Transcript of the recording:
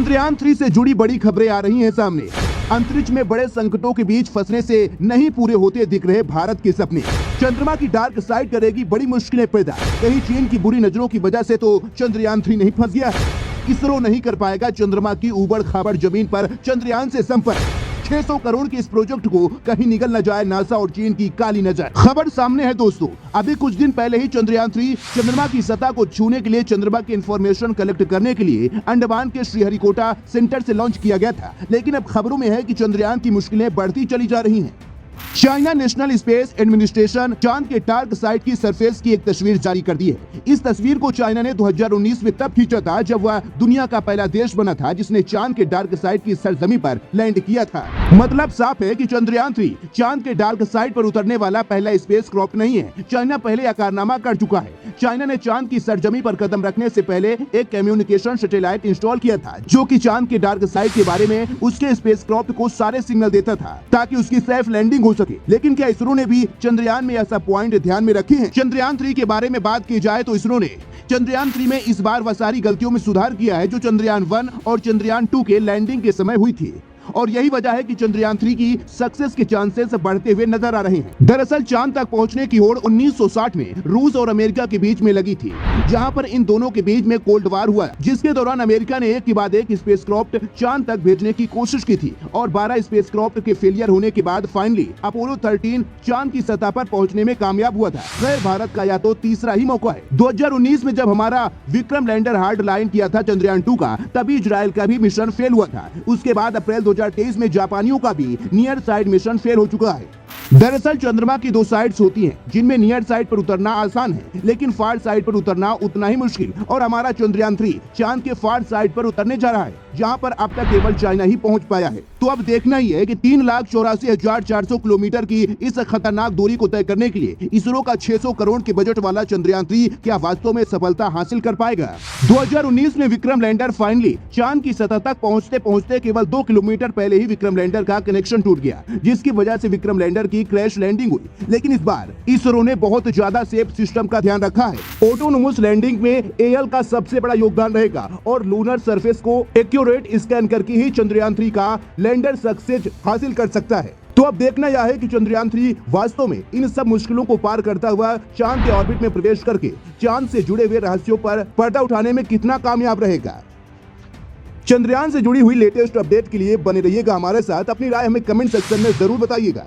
चंद्रयान 3 से जुड़ी बड़ी खबरें आ रही हैं सामने। अंतरिक्ष में बड़े संकटों के बीच फंसने से नहीं पूरे होते दिख रहे भारत के सपने। चंद्रमा की डार्क साइड करेगी बड़ी मुश्किलें पैदा। कहीं चीन की बुरी नजरों की वजह से तो चंद्रयान 3 नहीं फंस गया। इसरो नहीं कर पाएगा चंद्रमा की उबड़ खाबड़ जमीन पर चंद्रयान से संपर्क। 600 करोड़ के इस प्रोजेक्ट को कहीं निगल न जाए नासा और चीन की काली नजर। खबर सामने है दोस्तों, अभी कुछ दिन पहले ही चंद्रयान 3 चंद्रमा की सतह को छूने के लिए चंद्रमा की इंफॉर्मेशन कलेक्ट करने के लिए अंडमान के श्रीहरिकोटा सेंटर से लॉन्च किया गया था। लेकिन अब खबरों में है कि चंद्रयान की मुश्किलें बढ़ती चली जा रही हैं। चाइना नेशनल स्पेस एडमिनिस्ट्रेशन चांद के डार्क साइड की सरफेस की एक तस्वीर जारी कर दी है। इस तस्वीर को चाइना ने 2019 में तब खींचा था जब वह दुनिया का पहला देश बना था जिसने चांद के डार्क साइड की सरजमी पर लैंड किया था। मतलब साफ है कि चंद्रयान 3 चांद के डार्क साइड पर उतरने वाला पहला स्पेस क्राफ्ट नहीं है। चाइना पहले कारनामा कर चुका है। चाइना ने चांद की सरजमी पर कदम रखने से पहले एक कम्युनिकेशन सैटेलाइट इंस्टॉल किया था जो कि चांद के डार्क साइड के बारे में उसके स्पेस क्राफ्ट को सारे सिग्नल देता था ताकि उसकी सेफ लैंडिंग हो सके। लेकिन क्या इसरो ने भी चंद्रयान में ऐसा पॉइंट ध्यान में रखे हैं? चंद्रयान 3 के बारे में बात की जाए तो इसरो ने चंद्रयान 3 में इस बार वह सारी गलतियों में सुधार किया है जो चंद्रयान 1 और चंद्रयान 2 के लैंडिंग के समय हुई थी। और यही वजह है कि चंद्रयान 3 की सक्सेस के चांसेस बढ़ते हुए नजर आ रहे हैं। दरअसल चांद तक पहुंचने की होड़ 1960 में रूस और अमेरिका के बीच में लगी थी, जहां पर इन दोनों के बीच में कोल्ड वार हुआ, जिसके दौरान अमेरिका ने एक के बाद एक स्पेसक्राफ्ट चांद तक भेजने की कोशिश की थी और 12 स्पेसक्राफ्ट के फेलियर होने के बाद फाइनली अपोलो 13 चांद की सतह पर पहुंचने में कामयाब हुआ था। खैर भारत का यह तो तीसरा ही मौका है। 2019 में जब हमारा विक्रम लैंडर हार्ड लाइन किया था चंद्रयान 2 का, तभी इजराइल का भी मिशन फेल हुआ था। उसके बाद अप्रैल 2023 में जापानियों का भी नियर साइड मिशन फेल हो चुका है। दरअसल चंद्रमा की दो साइड्स होती हैं, जिनमें नियर साइड पर उतरना आसान है लेकिन फार साइड पर उतरना उतना ही मुश्किल। और हमारा चंद्रयान 3 चांद के फार साइड पर उतरने जा रहा है, जहां पर अब तक केवल चाइना ही पहुंच पाया है। तो अब देखना ही है कि 3,84,400 किलोमीटर की इस खतरनाक दूरी को तय करने के लिए इसरो का 600 करोड़ के बजट वाला चंद्रयान 3 क्या वास्तव में सफलता हासिल कर पाएगा। 2019 में विक्रम लैंडर फाइनली चांद की सतह तक पहुंचते पहुंचते केवल 2 किलोमीटर पहले ही विक्रम लैंडर का कनेक्शन टूट गया, जिसकी वजह से विक्रम लैंडर की क्रैश लैंडिंग हुई। लेकिन इस बार इसरो ने बहुत ज्यादा सेफ सिस्टम का ध्यान रखा है। ऑटोनोमस लैंडिंग में एएल का सबसे बड़ा योगदान रहेगा और लूनर सरफेस को एक्यूरेट स्कैन करके ही चंद्रयान 3 का लैंडर सक्सेस हासिल कर सकता है। तो अब देखना यह है कि चंद्रयान 3 वास्तव में इन सब मुश्किलों को पार करता हुआ चांद के ऑर्बिट में प्रवेश करके चांद से जुड़े हुए रहस्यों पर पर्दा उठाने में कितना कामयाब रहेगा। चंद्रयान से जुड़ी हुई लेटेस्ट अपडेट के लिए बने रहिएगा हमारे साथ। अपनी राय हमें कमेंट सेक्शन में जरूर बताइएगा।